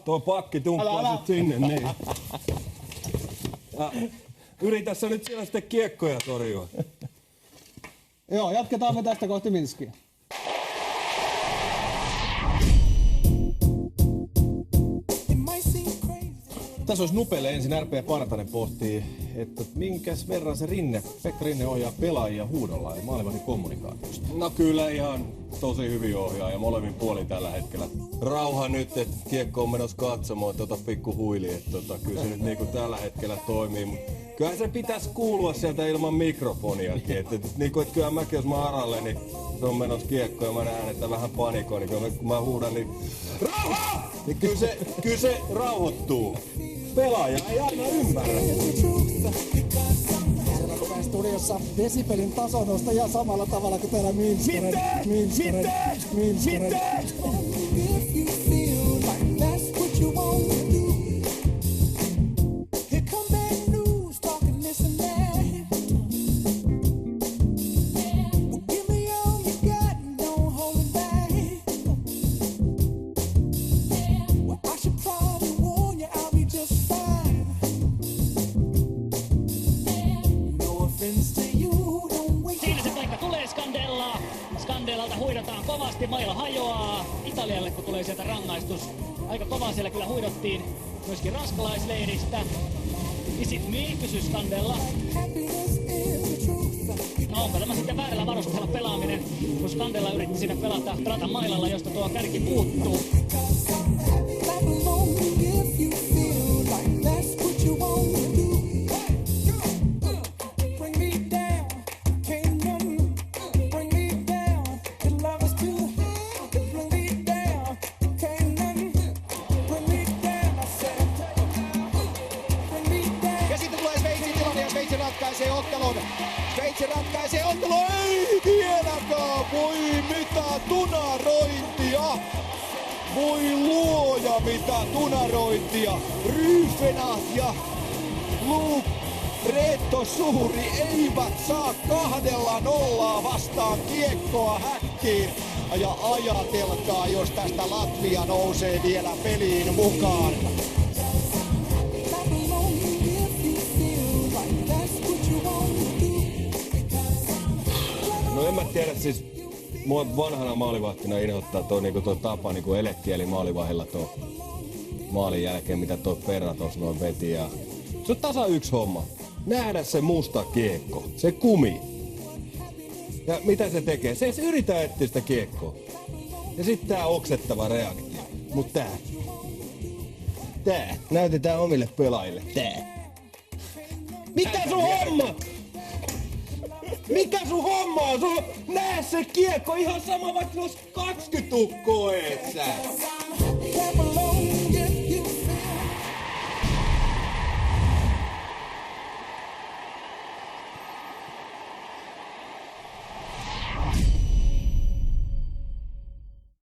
Tuo pakki tumppaa sit sinne, niin. Ja yritä sä nyt siellä sitten kiekkoja torjua. Joo, jatketaan me tästä kohti Minskiä. Tässä olisi Nupelle ensin RP Partanen pohtii, että minkäs verran se Pekka Rinne ohjaa pelaajia huudolla ja maalivahdin kommunikaatiosta. No kyllä ihan tosi hyvin ohjaa ja molemmin puolin tällä hetkellä. Rauha nyt, että kiekko on menossa katsomaan, että pikku huili, että kyllä se nyt niinku tällä hetkellä toimii. Mut kyllähän se pitäisi kuulua sieltä ilman mikrofoniakin, että kyllä mäkin jos mä aralle, niin se on menossa kiekko ja mä näen, että vähän panikoin, niin kun mä huudan, niin rauha! Niin kyllä se rauhoittuu. Pelaaja ei aina ymmärrä. Siellä studiossa desibelin taso nostaa ihan samalla tavalla kuin täällä Minskoret. Skandelalta huidataan kovasti, maila hajoaa. Italialle kun tulee sieltä rangaistus. Aika kovaa siellä kyllä huidottiin myöskin ranskalaisleiristä. Is it me, kysyi Skandella. No onko tämä sitten väärällä varusteella pelaaminen, kun Skandella yritti siinä pelata mailalla, josta tuo kärki puuttuu. Sveitsi ratkaisee ottelun, ei vieläkään, voi mitä tunarointia, voi luoja mitä tunarointia, Ryfenah ja Luke Reetto Suuri eivät saa 2-0 vastaan kiekkoa häkkiin. Ja ajatelkaa, jos tästä Latvia nousee vielä peliin mukaan. No en mä tiedä, siis mua vanhana maalivahtina inhottaa tuo tapa elekieli maalivahdilla tuo maalin jälkeen, mitä tuo Perra tuossa noin veti. Ja se on tasa yksi homma. Nähdä se musta kiekko, se kumi. Ja mitä se tekee? Se yrittää etsiä sitä kiekkoa. Ja sitten tää oksettava reaktio. Mut tää näytetään omille pelaajille. Mikä sun homma? Mikä sun homma on? Sulla näe se kiekko ihan sama, vaikka sulla olisi 20 tukkoa eessä.